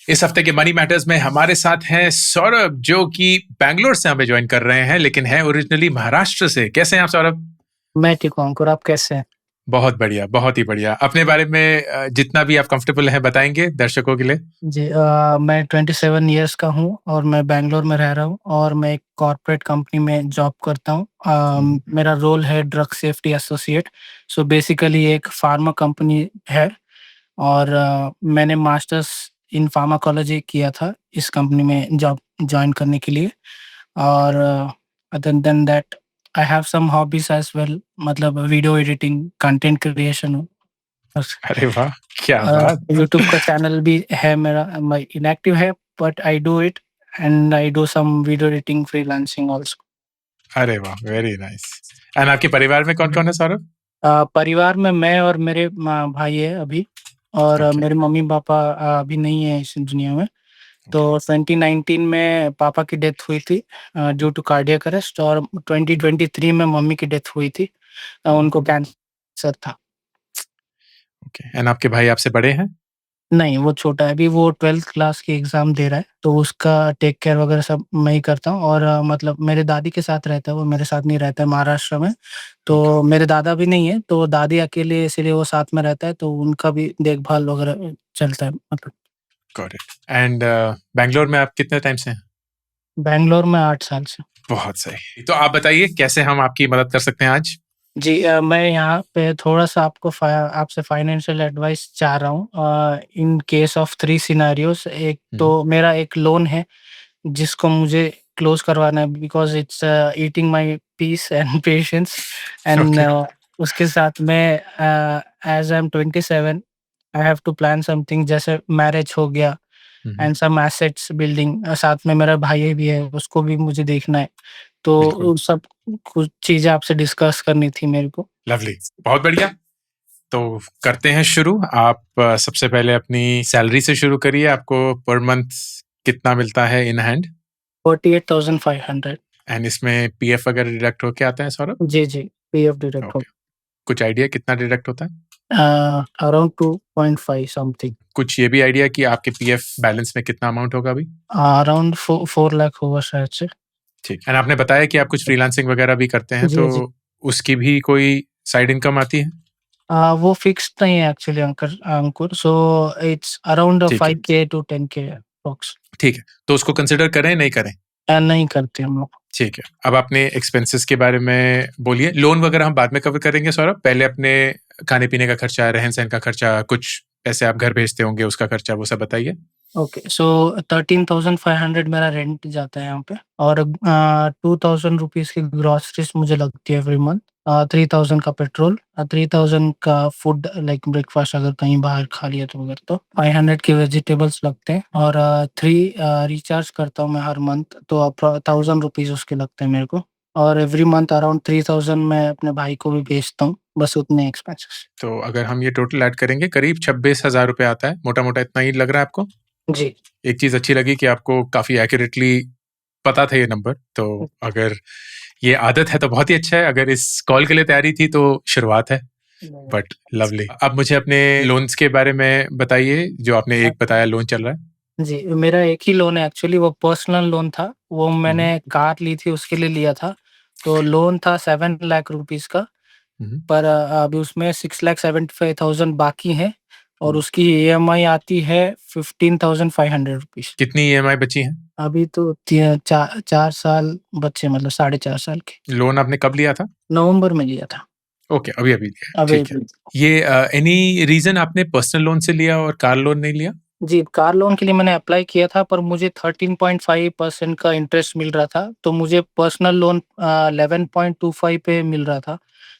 इस हफ्ते के मनी मैटर्स में हमारे साथ हैं सौरभ, जो कि बैंगलोर से हमें ज्वाइन कर रहे हैं, लेकिन है ओरिजिनली महाराष्ट्र से। कैसे हैं आप सौरभ? मैं ठीक हूँ अंकुर, आप कैसे हैं? बहुत बढ़िया, बहुत ही बढ़िया। अपने बारे में जितना भी आप कंफर्टेबल हैं बताएंगे दर्शकों के लिए। जी, मैं 27 इयर्स का हूँ और मैं बैंगलोर में रह रहा हूँ और मैं एक कॉर्पोरेट कंपनी में जॉब करता हूँ। मेरा रोल है drug safety associate. So basically एक फार्मा कंपनी है और मैंने मास्टर्स इन फार्माकोलॉजी किया था इस कंपनी में जॉब जॉइन करने के लिए। और other than that I have some hobbies as well, मतलब वीडियो एडिटिंग, कंटेंट क्रिएशन। अरे वाह, क्या बात। यूट्यूब का चैनल भी है मेरा, मैं इनएक्टिव है but I do it and I do some video editing freelancing also. अरे वाह, वेरी नाइस। एंड आपके परिवार में कौन कौन है सौरभ? परिवार में मैं और मेरे भाई है अभी, और ओके। मेरे मम्मी पापा अभी नहीं है इस दुनिया में। तो 2019 में पापा की डेथ हुई थी ड्यू टू कार्डियक अरेस्ट, और 2023 में मम्मी की डेथ हुई थी, उनको कैंसर था। ओके, एंड आपके भाई आपसे बड़े हैं? नहीं, वो छोटा है, अभी वो 12th क्लास की एग्ज़ाम दे रहा है, तो उसका टेक केयर वगैरह सब मैं ही करता हूँ। और मतलब मेरे दादी के साथ रहता है, वो मेरे साथ नहीं रहता है महाराष्ट्र में। ओके, तो मेरे दादा भी नहीं है, तो दादी अकेले, इसीलिए वो साथ में रहता है, तो उनका भी देखभाल वगैरह चलता है मतलब। Got it. एंड बैंगलोर में आप कितने टाइम से हैं? बैंगलोर में 8 साल से। बहुत सही। तो आप बताइए कैसे हम आपकी मदद कर सकते हैं आज? जी, मैं यहाँ पे थोड़ा-सा आपसे फाइनेंशियल एडवाइस चाह रहा हूँ। इन केस ऑफ 3 सिनेरियोज़, एक हम्म। तो मेरा एक लोन है जिसको मुझे क्लोज़ करवाना है, because it's eating my peace and patience. And okay. उसके साथ में as I am 27, I have to plan something, जैसे मैरिज हो गया hmm. And some assets building. साथ में मेरा भाई भी है, उसको भी मुझे देखना है। तो बिल्कुल। सब कुछ चीज़ें आपसे डिस्कस करनी थी मेरे को। लवली, बहुत बढ़िया। तो करते हैं शुरू। आप सबसे पहले अपनी सैलरी से शुरू करिए। आपको पर मंथ कितना मिलता है इन हैंड? 48,500। एंड इसमें पीएफ वगैरह डिडक्ट होके आता है सौरभ? जी, जी, पीएफ डिडक्ट हो ओके। कुछ आइडिया कितना डिडक्ट होता है? Around 2.5 something. कुछ ये भी आइडिया कि आपके पीएफ बैलेंस में कितना अमाउंट होगा अभी? अराउंड 4 लाख होगा शायद से। ठीक। एंड आपने बताया कि आप कुछ फ्रीलांसिंग वगैरह भी करते हैं, तो जी, जी। उसकी भी कोई साइड इनकम आती है? वो फिक्स्ड नहीं है actually Ankur, so it's around ठीक है। 5K to 10K approx. ठीक है, तो उसको कंसिडर करें नहीं करें? नहीं करते हम लोग। ठीक है। अब अपने एक्सपेंसेस के बारे में बोलिए। लोन वगैरह हम बाद में कवर करेंगे सौरभ। पहले अपने खाने पीने का खर्चा, रहन सहन का खर्चा, कुछ पैसे आप घर भेजते होंगे उसका खर्चा, वो सब बताइए। ओके, सो 13,500 मेरा रेंट जाता है यहाँ पे, और 2,000 रुपीज़ की ग्रॉसरीज मुझे लगती है एवरी मंथ। 3,000 का पेट्रोल, 3,000 का फूड लाइक ब्रेकफास्ट अगर कहीं बाहर खा लिया तो, अगर तो 500 के वेजिटेबल्स लगते हैं, और 3 रिचार्ज करता हूँ मैं हर मंथ, तो 1,000 रुपीज़ उसके लगते हैं मेरे को। और एवरी मंथ अराउंड 3,000 मैं अपने भाई को भी भेजता हूँ, बस उतने एक्सपेंसेस। तो अगर हम ये टोटल ऐड करेंगे करीब 26,000 रुपये आता है। मोटा मोटा इतना ही लग रहा है आपको? जी। एक चीज अच्छी लगी कि आपको काफी एक्यूरेटली पता था ये नंबर। तो अगर ये आदत है तो बहुत ही अच्छा है। अगर इस कॉल के लिए तैयारी थी तो शुरुआत है। But lovely. अब मुझे अपने लोन्स के बारे में बताइए। जो आपने एक बताया लोन चल रहा है। जी, मेरा एक ही लोन है एक्चुअली, वो पर्सनल लोन था। वो मैंने हम्म। कार ली थी उसके लिए लिया था। तो लोन था 7 लाख रुपीज़ का, हम्म। पर अभी उसमें 6,75,000 बाकी है, और हम्म। उसकी ईएमआई आती है 15,500 रुपीज़। कितनी ईएमआई बची है? अभी तो 4 साल बचे, मतलब साढ़े 4 साल के। लोन आपने कब लिया था? नवंबर में लिया था। ओके, अभी अभी लिया है। अभी ठीक है। ये एनी रीजन आपने पर्सनल लोन से लिया और कार लोन नहीं लिया? जी, कार लोन के लिए मैंने अप्लाई किया था, पर मुझे 13.5% का इंटरेस्ट मिल रहा था, तो मुझे पर्सनल लोन 11.25 पे मिल रहा था,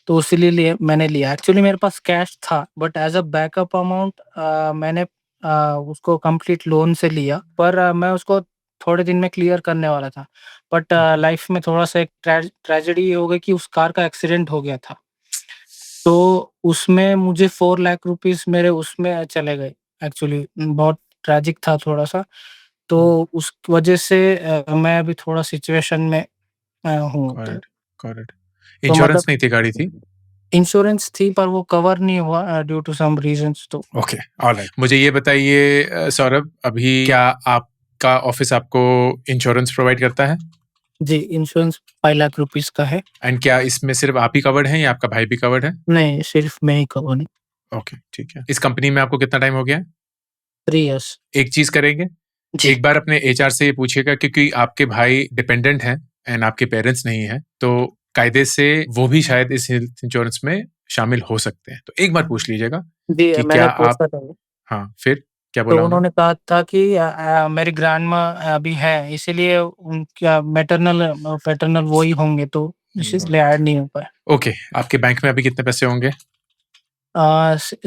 तो इसीलिए मैंने लिया। एक्चुअली मेरे पास कैश था, but as a backup amount मैंने उसको कंप्लीट लोन से लिया, पर मैं उसको थोड़े दिन में क्लियर करने वाला था। बट लाइफ में थोड़ा-सा एक ट्रेजेडी ये हो गई कि उस कार का एक्सीडेंट हो गया था। तो उसमें मुझे 4 लाख रुपीज़ मेरे उसमें चले गए। एक्चुअली बहुत ट्रेजिक था थोड़ा-सा, तो उस वजह से मैं अभी थोड़ा सिचुएशन में हूँ। Correct, correct. तो इंश्योरेंस मतलब नहीं थी, गाड़ी थी? इंश्योरेंस थी पर वो कवर नहीं हुआ ड्यू टू सम रीजंस। तो ओके, ऑलराइट। मुझे ये बताइए सौरभ, अभी क्या आपका ऑफिस आपको इंश्योरेंस प्रोवाइड करता है? जी, इंश्योरेंस 5 लाख रुपीस का है। एंड क्या इसमें सिर्फ आप ही कवर्ड हैं या आपका भाई भी कवर्ड है? नहीं, सिर्फ मैं ही कवर नहीं। ओके, ठीक है। इस कंपनी में आपको कितना टाइम हो गया है? 3 इयर्स। एक चीज करेंगे, जी। एक बार अपने एचआर से ये पूछिएगा, क्योंकि आपके भाई डिपेंडेंट हैं एंड आपके पेरेंट्स नहीं हैं, तो कायदे से वो भी शायद इस हेल्थ इंश्योरेंस में शामिल हो सकते हैं। तो एक बार पूछ लीजिएगा जी, कि मैंने क्या आप, पूछा था वो। हाँ, फिर क्या तो बोला उन्होंने? उन्होंने कहा था कि मेरी ग्रैंडमा अभी है, इसीलिए उनका पैटर्नल वो ही होंगे, तो इसलिए ऐड नहीं हो पाया। ओके, आपके बैंक में अभी कितने पैसे होंगे?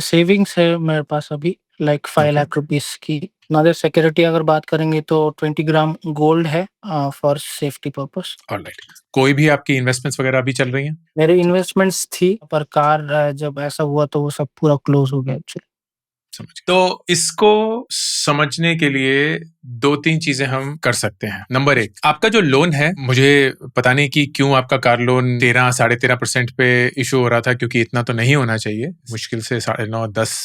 सेविंग्स है मेरे पास अभी, लाइक 5 लाख रुपीस की। अदर सिक्योरिटी अगर बात करेंगे तो 20 ग्राम गोल्ड है फॉर सेफ्टी पर्पस। ऑलराइट। कोई भी आपकी इन्वेस्टमेंट्स वगैरह अभी चल रही हैं? मेरी इन्वेस्टमेंट्स थी पर कार जब ऐसा हुआ तो वो सब पूरा क्लोज हो गया एक्चुअली। समझ गए। तो इसको समझने के लिए 2-3 चीजें हम कर सकते हैं। नंबर 1, आपका जो लोन है, मुझे पता नहीं कि क्यों आपका कार लोन 13, 13.5% पे इशू हो रहा था, क्योंकि इतना तो नहीं होना चाहिए। मुश्किल से 9.5, 10,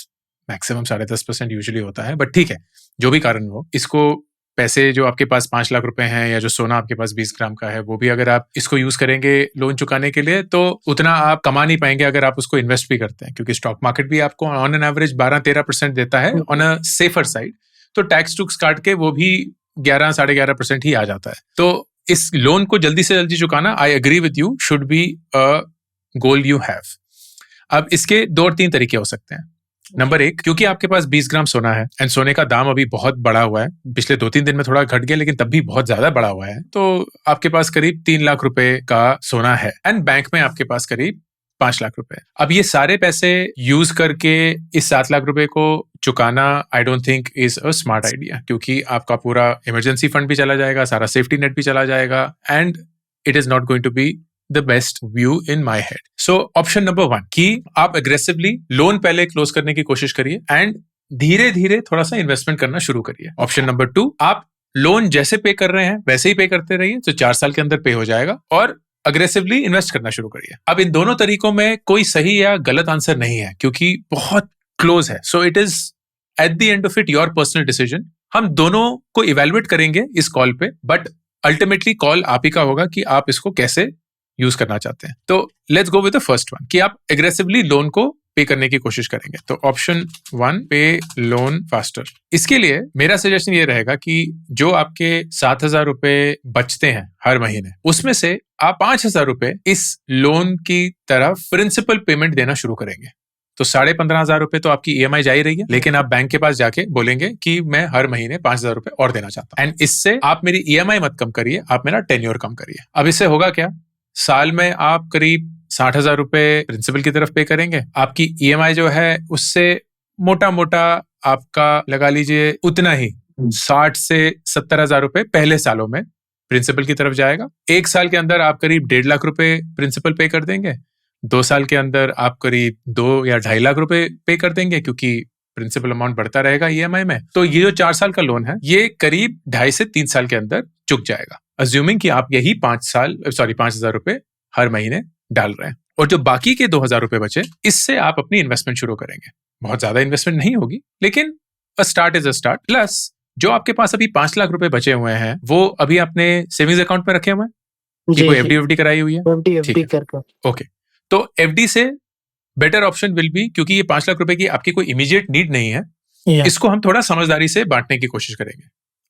मैक्सिमम 10.5% यूजुअली होता है, बट ठीक है, जो भी कारण हो, इसको पैसे जो आपके पास 5 लाख रुपए हैं या जो सोना आपके पास 20 ग्राम का है, वो भी अगर आप इसको यूज करेंगे लोन चुकाने के लिए, तो उतना आप कमा नहीं पाएंगे अगर आप उसको इन्वेस्ट भी करते हैं, क्योंकि स्टॉक मार्केट भी आपको ऑन एन एवरेज 12-13% देता है ऑन अ सेफर साइड। तो टैक्स टूक्स काट के वो भी 11, 11.5% ही आ जाता है। तो इस लोन को जल्दी से जल्दी चुकाना, I agree with you, should be a goal you have. अब इसके 2 और 3 तरीके हो सकते हैं। नंबर 1, क्योंकि आपके पास 20 ग्राम सोना है एंड सोने का दाम अभी बहुत बढ़ा हुआ है, पिछले 2-3 दिन में थोड़ा घट गया, लेकिन तब भी बहुत ज्यादा बढ़ा हुआ है, तो आपके पास करीब 3 लाख रुपए का सोना है एंड बैंक में आपके पास करीब 5 लाख रुपए। अब ये सारे पैसे यूज करके इस 7 लाख रुपए को चुकाना, I don't think is a smart idea, क्योंकि आपका पूरा इमरजेंसी फंड भी चला जाएगा, सारा सेफ्टी नेट भी चला जाएगा, and it is not going to be the best view in my head. So option number 1, कि आप एग्रेसिवली लोन पहले क्लोज करने की कोशिश करिए एंड धीरे धीरे थोड़ा सा इन्वेस्टमेंट करना शुरू करिए। ऑप्शन नंबर 2, आप लोन जैसे पे कर रहे हैं वैसे ही पे करते रहिए, तो 4 साल के अंदर पे हो जाएगा, और अग्रेसिवली इन्वेस्ट करना शुरू करिए। अब इन दोनों तरीकों में कोई सही या गलत आंसर नहीं है, क्योंकि बहुत क्लोज है। So it is eight the end of it your personal decision. हम दोनों को इवेलुएट करेंगे इस कॉल पे, बट अल्टीमेटली कॉल आप ही का होगा कि आप इसको कैसे यूज करना चाहते हैं। तो let's go with the first one, कि आप एग्रेसिवली लोन को पे करने की कोशिश करेंगे। तो ऑप्शन 1, पे लोन फास्टर। इसके लिए मेरा सजेशन ये रहेगा कि जो आपके 7,000 रुपए बचते हैं हर महीने, उसमें से आप 5,000 रुपए इस लोन की तरफ प्रिंसिपल पेमेंट देना शुरू करेंगे। तो 15,500 रुपए तो आपकी ईएमआई जा ही रही है, लेकिन आप बैंक के पास जाके बोलेंगे कि मैं हर महीने 5,000 रुपए और देना चाहता हूं, एंड इससे आप मेरी ईएमआई मत कम करिए, आप मेरा टेन्योर कम करिए। अब इससे होगा क्या, साल में आप करीब 60,000 रुपए प्रिंसिपल की तरफ पे करेंगे, आपकी ईएमआई जो है उससे मोटा मोटा आपका लगा लीजिए उतना ही 60 से 70,000 रुपए पहले सालों में प्रिंसिपल की तरफ जाएगा। 1 साल के अंदर आप करीब 1.5 लाख रुपए प्रिंसिपल पे कर देंगे, 2 साल के अंदर आप करीब 2 या 2.5 लाख रुपए पे कर देंगे, क्योंकि प्रिंसिपल अमाउंट बढ़ता रहेगा ईएमआई में। तो ये जो 4 साल का लोन है, ये करीब 2.5 से 3 साल के अंदर चुक जाएगा, अज्यूमिंग कि आप यही 5,000 रुपए हर महीने डाल रहे हैं। और जो बाकी के 2,000 रुपए बचे, इससे आप अपनी इन्वेस्टमेंट शुरू करेंगे। बहुत ज्यादा इन्वेस्टमेंट नहीं होगी, लेकिन a start is a start. Plus जो आपके पास अभी 5 लाख रुपए बचे हुए हैं, वो अभी आपने सेविंग्स अकाउंट में रखे हुए हैं कि कोई एफडी कराई हुई है? एफडी करके। ओके, तो एफडी से बेटर ऑप्शन विल बी, क्योंकि ये 5 लाख रुपए की आपकी कोई इमीडिएट नीड नहीं है, इसको हम थोड़ा समझदारी से बांटने की कोशिश करेंगे।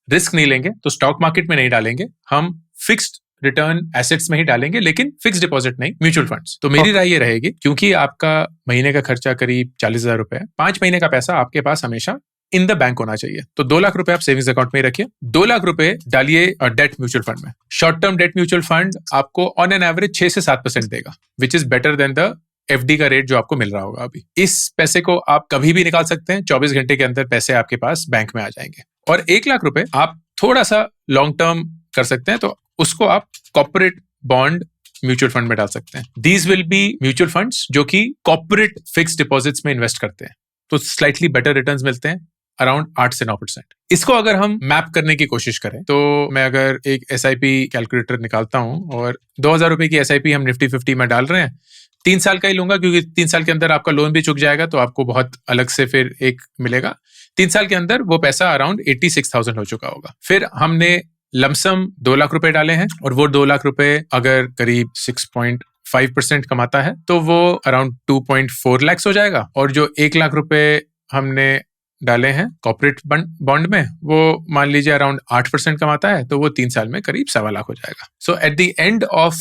रिस्क नहीं लेंगे, तो स्टॉक मार्केट में नहीं डालेंगे, हम फिक्स्ड रिटर्न एसेट्स में ही डालेंगे, लेकिन फिक्स डिपॉजिट नहीं, म्यूचुअल फंड्स। तो मेरी राय ये रहेगी, क्योंकि आपका महीने का खर्चा करीब 40,000 रुपए है, 5 महीने का पैसा आपके पास हमेशा इन द बैंक होना चाहिए। तो 2 लाख रुपए आप सेविंग्स अकाउंट में रखिए, 2 लाख रुपए डालिए डेट म्यूचुअल फंड में। Short term debt mutual fund आपको ऑन एन एवरेज 6 से 7% देगा, which is better than the FD का रेट जो आपको मिल रहा होगा अभी। इस पैसे को आप कभी भी निकाल सकते हैं, 24 घंटे के अंदर पैसे आपके पास बैंक में आ जाएंगे। और 1 लाख रुपए आप थोड़ा सा लॉन्ग टर्म कर सकते हैं, तो उसको आप कॉर्पोरेट बॉन्ड म्यूचुअल फंड में डाल सकते हैं। These will be mutual funds जो कि कॉर्पोरेट फिक्स डिपॉजिट्स में इन्वेस्ट करते हैं, तो स्लाइटली बेटर रिटर्न्स मिलते हैं, अराउंड 8 से 9%। इसको अगर हम मैप करने की कोशिश करें, तो मैं अगर एक SIP कैलकुलेटर निकालता हूं और 2,000 रुपए की SIP हम निफ्टी 50 में डाल रहे हैं, 3 साल का ही लूंगा क्योंकि 3 साल के अंदर आपका लोन भी चुक जाएगा, तो आपको बहुत अलग से फिर एक मिलेगा। 3 साल के अंदर वो पैसा अराउंड 86,000 हो चुका होगा। फिर हमने लमसम 2 लाख रुपए डाले हैं, और वो 2 लाख रुपए अगर करीब 6.5% कमाता है तो वो अराउंड 2.4 लाख हो जाएगा। और जो 1 लाख रुपए हमने डाले हैं कॉर्पोरेट बॉन्ड में, वो मान लीजिए अराउंड 8% कमाता है, तो वो 3 साल में करीब 1.25 लाख हो जाएगा। So at the end of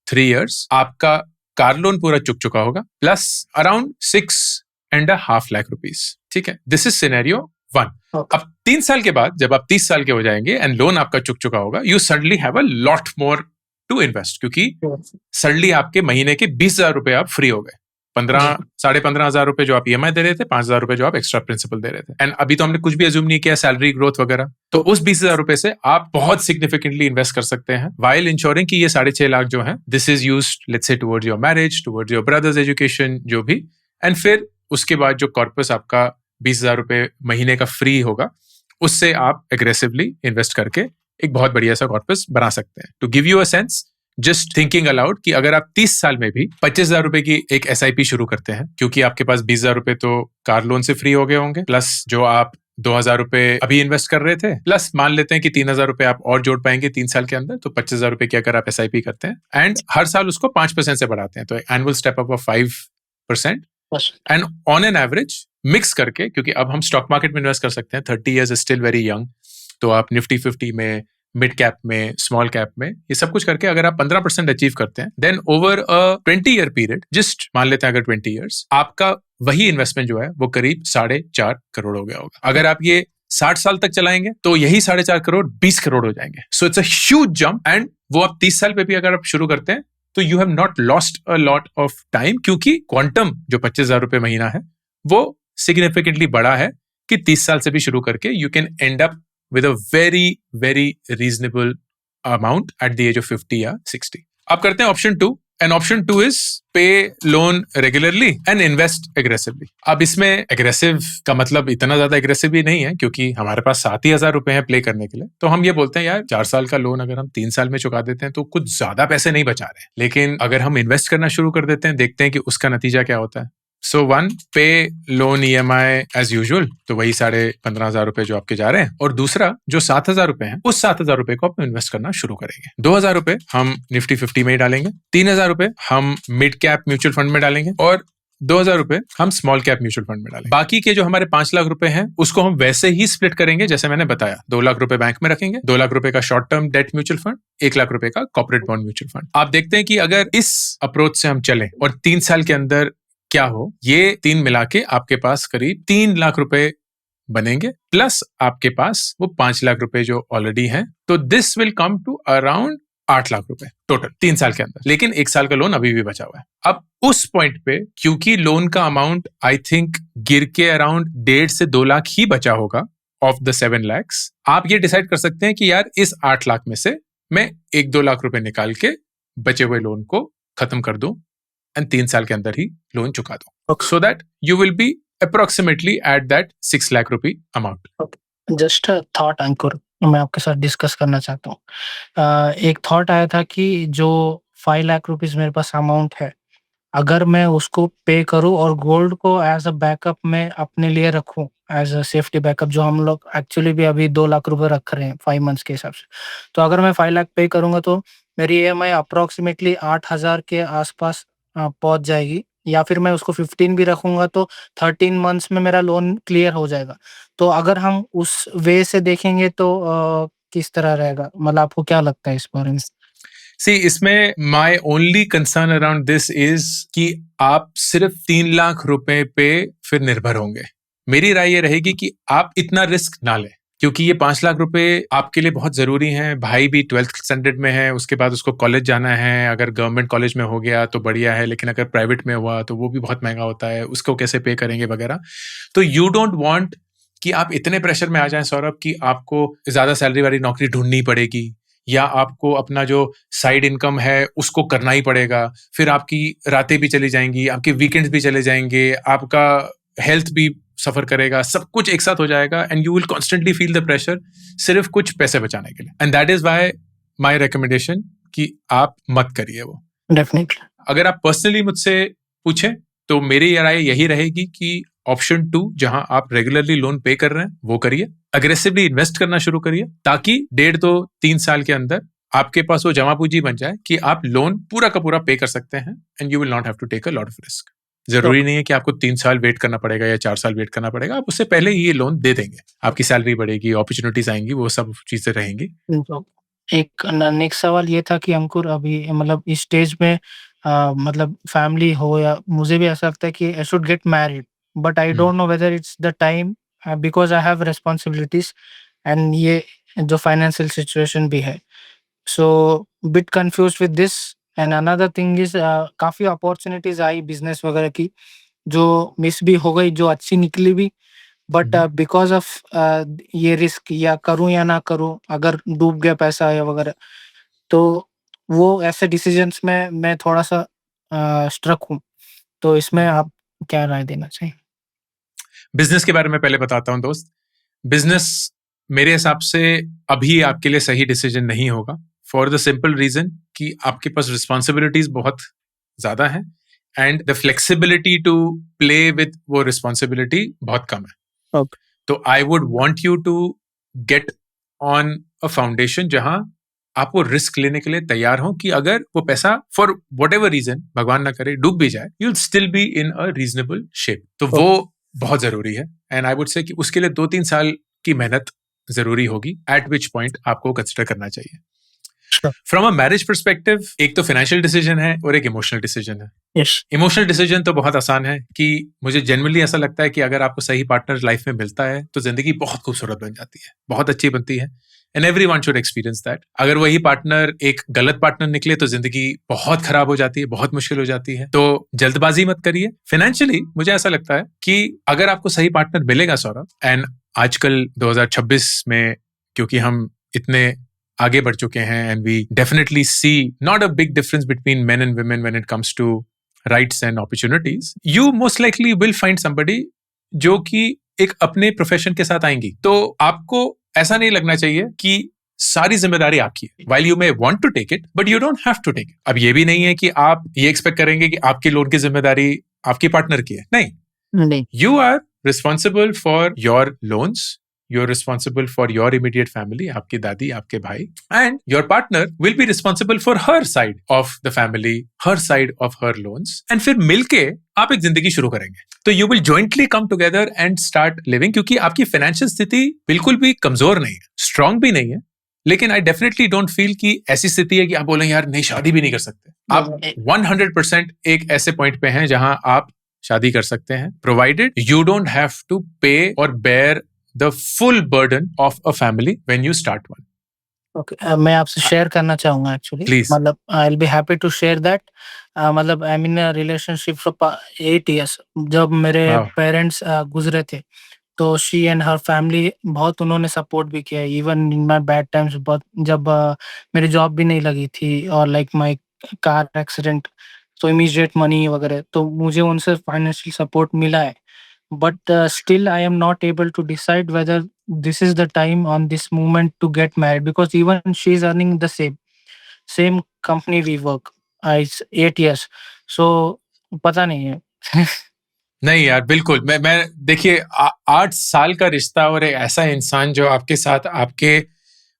3 years आपका कार लोन पूरा चुक चुका होगा, प्लस अराउंड 6.5 लाख रुपीस। ठीक है, दिस इज सिनेरियो 1। अब 3 साल के बाद जब आप 30 साल के हो जाएंगे एंड लोन आपका चुक चुका होगा, you suddenly have a lot more to invest, क्योंकि सडनली आपके महीने के 20,000 रुपए आप फ्री हो गए। 15,500 रुपए जो आप EMI दे रहे थे, 5,000 रुपए जो आप एक्स्ट्रा प्रिंसिपल दे रहे थे, एंड अभी तो हमने कुछ भी अज्यूम नहीं किया सैलरी ग्रोथ वगैरह, तो उस 20,000 रुपए से आप बहुत सिग्निफिकेंटली इन्वेस्ट कर सकते हैं, वाइल इंश्योरिंग कि ये 6.5 लाख जो है this is used let's say towards your marriage, towards your brothers education, जो भी। एंड फिर उसके बाद जो कॉर्पस आपका 20,000 रुपए महीने का फ्री होगा, उससे आप एग्रेसिवली इन्वेस्ट करके एक बहुत बढ़िया सा कॉर्पस बना सकते हैं। To give you a sense, just thinking aloud, कि अगर आप 30 साल में भी 25,000 रुपए की एक SIP शुरू करते हैं, क्योंकि आपके पास 20,000 रुपए तो कार लोन से फ्री हो गए होंगे, प्लस जो आप 2,000 रुपए अभी इन्वेस्ट कर रहे थे, प्लस मान लेते हैं कि 3,000 रुपए आप और जोड़ पाएंगे 3 साल के अंदर, तो 25,000 रुपए की अगर आप SIP करते हैं एंड हर साल उसको 5% से बढ़ाते हैं, तो annual step up of 5%, and on an average mix करके, क्योंकि अब हम स्टॉक मार्केट में इन्वेस्ट कर सकते हैं, 30 years is still very young, तो आप निफ्टी 50 में, मिड कैप में, स्मॉल कैप में, ये सब कुछ करके अगर आप 15% अचीव करते हैं, then over a 20 year period, just मान लेते हैं अगर 20 years, आपका वही इन्वेस्टमेंट जो है वो करीब 4.5 करोड़ हो गया होगा। अगर आप ये 60 साल तक चलाएंगे तो यही 4.5 करोड़ 20 करोड़ हो जाएंगे। So it's a huge jump, and वो आप 30 साल पे भी अगर आप शुरू करते हैं तो you have not lost a lot of time, क्योंकि क्वांटम जो 25,000 रुपए महीना है वो सिग्निफिकेंटली बड़ा है कि 30 साल से भी शुरू करके you can and up with a very very reasonable amount at the age of 50 या 60। अब करते हैं option 2, and option 2 is pay loan regularly and invest aggressively। अब इसमें एग्रेसिव का मतलब इतना ज्यादा एग्रेसिव भी नहीं है, क्योंकि हमारे पास 7,000 रुपए हैं प्ले करने के लिए, तो हम ये बोलते हैं यार 4 साल का लोन अगर हम 3 साल में चुका देते हैं तो कुछ ज्यादा पैसे नहीं बचा रहे हैं, लेकिन अगर हम इन्वेस्ट करना शुरू कर देते हैं, देखते हैं कि उसका नतीजा क्या होता है। सो 1, पे लोन EMI एज यूजुअल, तो वही 15,500 रुपए जो आपके जा रहे हैं, और दूसरा जो 7,000 रुपए हैं, उस 7,000 रुपए को हम इन्वेस्ट करना शुरू करेंगे। 2,000 रुपए हम निफ्टी 50 में ही डालेंगे, 3,000 रुपए हम मिड कैप म्यूचुअल फंड में डालेंगे, और 2,000 रुपए हम स्मॉल कैप म्यूचुअल फंड में डालेंगे। बाकी के जो हमारे 5 लाख रुपए हैं उसको हम वैसे ही स्प्लिट करेंगे जैसे मैंने बताया। 2 लाख रुपए बैंक में रखेंगे, 2 लाख रुपए का short term debt mutual fund, 1 lakh रुपए का कॉर्पोरेट बॉन्ड म्यूचुअल फंड। आप देखते हैं कि अगर इस अप्रोच से हम चलें और 3 साल के अंदर क्या हो, ये 3 मिला के आपके पास करीब 3 लाख रुपए बनेंगे, प्लस आपके पास वो 5 लाख रुपए जो ऑलरेडी हैं, तो this will come to around 8 lakh रुपए टोटल 3 साल के अंदर। लेकिन 1 साल का लोन अभी भी बचा हुआ है। अब उस पॉइंट पे, क्योंकि लोन का अमाउंट आई थिंक गिर के अराउंड 1.5 से 2 लाख ही बचा होगा ऑफ द 7 lakhs, आप ये डिसाइड कर सकते हैं कि यार इस 8 लाख में से मैं 1-2 लाख रुपए निकाल के बचे हुए लोन को खत्म कर दूं एंड 3 साल के अंदर ही लोन चुका दो, so that you will be approximately at that 6 lakh rupee amount. Just thought Ankur, मैं आपके साथ डिस्कस करना चाहता हूँ। एक थॉट आया था कि जो 5 लाख रुपीस मेरे पास अमाउंट है, अगर मैं उसको पे करूँ और गोल्ड को एज अ बैकअप में अपने लिए रखूँ, एज अ सेफ्टी बैकअप, जो हम लोग एक्चुअली भी अभी 2 लाख रुपए रख रहे हैं 5 मंथ्स के हिसाब से, तो अगर मैं 5 लाख पे करूंगा तो मेरी EMI अप्रोक्सीमेटली 8,000 के आसपास पहुंच जाएगी, या फिर मैं उसको 15 भी रखूंगा तो 13 मंथ्स में मेरा लोन क्लियर हो जाएगा। तो अगर हम उस वे से देखेंगे तो किस तरह रहेगा, मतलब आपको क्या लगता है इस बारे में? सी, इसमें my only concern around this is कि आप सिर्फ 3 लाख रुपए पे फिर निर्भर होंगे। मेरी राय ये रहेगी कि आप इतना रिस्क ना लें, क्योंकि ये 5 लाख रुपए आपके लिए बहुत जरूरी हैं। भाई भी 12th स्टैंडर्ड में है, उसके बाद उसको कॉलेज जाना है, अगर गवर्नमेंट कॉलेज में हो गया तो बढ़िया है, लेकिन अगर प्राइवेट में हुआ तो वो भी बहुत महंगा होता है, उसको कैसे पे करेंगे वगैरह। तो यू डोंट वांट कि आप इतने प्रेशर में आ जाएं सौरभ कि आपको ज्यादा सैलरी वाली नौकरी ढूंढनी पड़ेगी, या आपको अपना जो साइड इनकम है उसको करना ही पड़ेगा, फिर आपकी रातें भी चली जाएंगी, आपके वीकेंड्स भी चले जाएंगे, आपका हेल्थ भी सफर करेगा, सब कुछ एक साथ हो जाएगा, and you will constantly feel the pressure सिर्फ कुछ पैसे बचाने के लिए। And that is why my recommendation कि आप मत करिए वो। डेफिनेटली अगर आप पर्सनली मुझसे पूछें तो मेरी राय यही रहेगी कि ऑप्शन 2 जहां आप रेगुलरली लोन पे कर रहे हैं वो करिए, अग्रेसिवली इन्वेस्ट करना शुरू करिए, ताकि 1.5-3 साल के अंदर आपके पास वो जमा पूंजी बन जाए कि आप लोन पूरा का पूरा पे कर सकते हैं and you will not have to take a lot of risk. जरूरी नहीं है कि आपको 3 साल वेट करना पड़ेगा या 4 साल वेट करना पड़ेगा, आप उससे पहले ही ये लोन दे देंगे, आपकी सैलरी बढ़ेगी, अपॉर्चुनिटीज आएंगी, वो सब चीजें रहेंगी। एक नेक्स्ट सवाल ये था कि अंकुर अभी मतलब इस स्टेज में मतलब फैमिली हो या मुझे भी ऐसा लगता है कि I should get married, but I don't know whether it's the time because I have responsibilities and ये जो फाइनेंशियल सिचुएशन भी है, so bit confuse with this. And another thing is काफी अपॉर्चुनिटीज आई बिजनेस वगैरह की जो मिस भी हो गई, जो अच्छी निकली भी, बट बिकॉज ऑफ ये रिस्क या करूं या ना करूं, अगर डूब गया पैसा या वगैरह, तो वो ऐसे डिसीजंस में मैं थोड़ा सा स्ट्रक हूँ। तो इसमें आप क्या राय देना चाहिए? बिजनेस के बारे में पहले बताता हूं दोस्त। बिजनेस मेरे हिसाब से अभी आपके लिए सही डिसीजन नहीं होगा, फॉर द सिंपल रीजन कि आपके पास रिस्पॉन्सिबिलिटीज बहुत ज्यादा हैं and the flexibility to play with वो रिस्पॉन्सिबिलिटी बहुत कम है। Okay. तो I would want you to get on a foundation जहां आप वो रिस्क लेने के लिए तैयार हो कि अगर वो पैसा फॉर वट एवर रीजन, भगवान ना करे, डूब भी जाए, you will still be in a reasonable shape. तो वो बहुत जरूरी है एंड आई वुड से कि उसके लिए 2-3 साल की मेहनत जरूरी होगी, एट विच पॉइंट आपको कंसिडर करना चाहिए। फ्रॉम अ मैरिज परस्पेक्टिव, एक तो फाइनेंशियल डिसीजन है और एक इमोशनल डिसीजन है। इमोशनल डिसीजन तो बहुत आसान है कि मुझे जनरली ऐसा लगता है कि अगर आपको सही पार्टनर लाइफ में मिलता है तो जिंदगी बहुत खूबसूरत बन जाती है, बहुत अच्छी बनती है and everyone should experience that. अगर वही पार्टनर एक गलत पार्टनर निकले तो जिंदगी बहुत खराब हो जाती है, बहुत मुश्किल हो जाती है। तो जल्दबाजी मत करिए। फाइनेंशियली मुझे ऐसा लगता है कि अगर आपको सही पार्टनर मिलेगा सौरभ, एंड आजकल 2026 में क्योंकि हम इतने आगे बढ़ चुके हैं and we definitely see not a big difference between men and women when it comes to rights and opportunities, you most likely will find somebody जो कि एक अपने प्रोफेशन के साथ आएंगी। तो आपको ऐसा नहीं लगना चाहिए कि सारी जिम्मेदारी आपकी है। While you may want to take it, but you don't have to take it. अब ये भी नहीं है कि आप ये एक्सपेक्ट करेंगे कि आपकी लोन की जिम्मेदारी आपकी पार्टनर की है, नहीं। You are responsible for your loans. You're responsible for your immediate family, आपकी दादी, आपके भाई, and your partner will be responsible for her side of the family, her side of her loans, and फिर मिलके आप एक जिंदगी शुरू करेंगे। तो you will jointly come together and start living, क्योंकि आपकी फाइनेंशियल स्थिति बिल्कुल भी कमजोर नहीं है, स्ट्रांग भी नहीं है, लेकिन आई डेफिनेटली डोंट फील कि ऐसी स्थिति है कि आप बोलें यार नहीं शादी भी नहीं कर सकते। आप 100% एक ऐसे पॉइंट पे हैं जहां आप शादी कर सकते हैं, provided you don't have to pay और bear the full burden of a family when you start one. Okay, मैं आपसे शेयर करना चाहूंगा एक्चुअली। Please. मतलब I will be happy to share that. मतलब I mean relationship for 8 years। जब मेरे Wow. Parents गुजरे थे तो शी एंड हर फैमिली बहुत उन्होंने सपोर्ट भी किया, even in my bad times. बहुत जब मेरी जॉब भी नहीं लगी थी और लाइक माय कार एक्सीडेंट, तो इमीडिएट मनी वगैरह, तो मुझे उनसे फाइनेंशियल सपोर्ट मिला है। But still I am not able to decide whether this is the time on this moment to get married, because even she is earning the same company we work. It's 8 years, so पता नहीं है। नहीं यार बिल्कुल, मैं देखिए 8 साल का रिश्ता और एक ऐसा इंसान जो आपके साथ आपके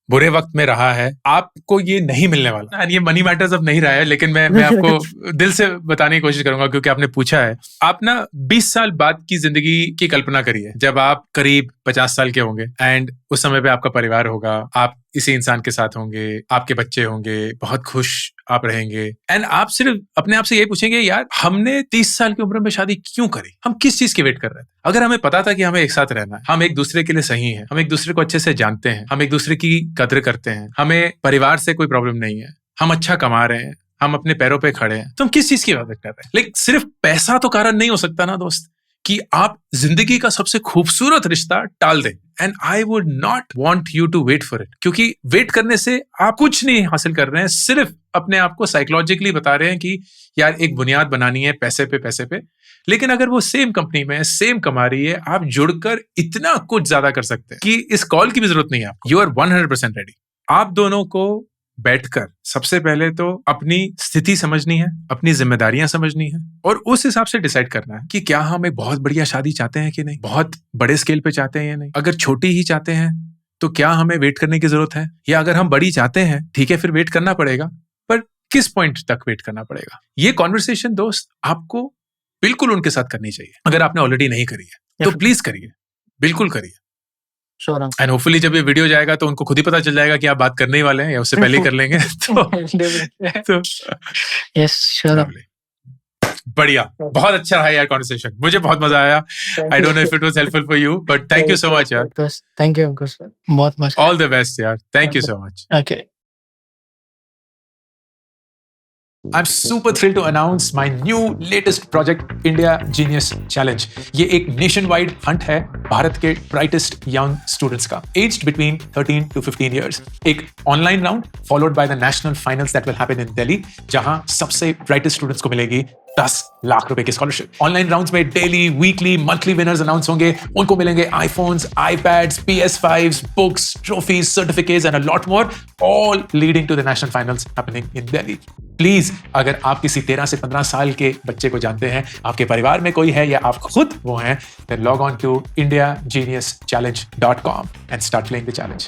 बुरे वक्त में रहा है, आपको ये नहीं मिलने वाला। ये मनी मैटर्स अब नहीं रहा है, लेकिन मैं आपको दिल से बताने की कोशिश करूंगा क्योंकि आपने पूछा है। आप ना 20 साल बाद की जिंदगी की कल्पना करिए, जब आप करीब 50 साल के होंगे एंड उस समय पे आपका परिवार होगा, आप इसी इंसान के साथ होंगे, आपके बच्चे होंगे, बहुत खुश आप रहेंगे एंड आप सिर्फ अपने आप से यही पूछेंगे यार हमने 30 साल की उम्र में शादी क्यों करी, हम किस चीज की वेट कर रहे थे। अगर हमें पता था कि हमें एक साथ रहना है, हम एक दूसरे के लिए सही हैं, हम एक दूसरे को अच्छे से जानते हैं, हम एक दूसरे की कद्र करते हैं, हमें परिवार से कोई प्रॉब्लम नहीं है, हम अच्छा कमा रहे हैं, हम अपने पैरों पे खड़े हैं, तो हम किस चीज की बात कर रहे हैं। लेकिन सिर्फ पैसा तो कारण नहीं हो सकता ना दोस्त, कि आप जिंदगी का सबसे खूबसूरत रिश्ता टाल दें। And I would not want you to wait for it, क्योंकि वेट करने से आप कुछ नहीं हासिल कर रहे हैं, सिर्फ अपने आप को साइकोलॉजिकली बता रहे हैं कि यार एक बुनियाद बनानी है पैसे पे। लेकिन अगर वो सेम कंपनी में सेम कमा रही है, आप जुड़कर इतना कुछ ज्यादा कर सकते हैं कि इस कॉल की भी जरूरत नहीं है आपको। You are 100% ready. आप दोनों को बैठकर सबसे पहले तो अपनी स्थिति समझनी है, अपनी जिम्मेदारियां समझनी है और उस हिसाब से डिसाइड करना है कि क्या हम एक बहुत बढ़िया शादी चाहते हैं कि नहीं, बहुत बड़े स्केल पे चाहते हैं या नहीं। अगर छोटी ही चाहते हैं तो क्या हमें वेट करने की जरूरत है, या अगर हम बड़ी चाहते हैं ठीक है फिर वेट करना पड़ेगा, पर किस पॉइंट तक वेट करना पड़ेगा। ये कॉन्वर्सेशन दोस्त आपको बिल्कुल उनके साथ करनी चाहिए। अगर आपने ऑलरेडी नहीं करी है तो प्लीज करिए, बिल्कुल करिए। एंड होपफुली जब ये वीडियो जाएगा तो उनको खुद ही पता चल जाएगा कि आप बात करने ही वाले हैं या उससे पहले ही कर लेंगे। तो यस श्योर। बढ़िया, बहुत अच्छा रहा यार कॉन्वर्सेशन, मुझे बहुत मजा आया। आई don't know if it was helpful for you, but thank you so much यार। थैंक यू अंकुश, बहुत मजा। ऑल द बेस्ट यार, thank you so much. Okay. I'm super thrilled to announce my new latest project, India Genius Challenge. ये एक nationwide hunt है भारत के brightest young students का, aged between 13 to 15 years. एक online round followed by the national finals that will happen in Delhi, जहां सबसे brightest students को मिलेगी 10 लाख रुपए की स्कॉलरशिप। ऑनलाइन राउंड्स में daily, weekly, monthly winners announce होंगे। उनको मिलेंगे iPhones, iPads, PS5s, books, trophies, certificates and a lot more, all leading to the national finals happening in Delhi. Please, अगर आप किसी 13 से 15 साल के बच्चे को जानते हैं, आपके परिवार में कोई है या आप खुद वो हैं, then log on to indiageniuschallenge.com and start playing the challenge.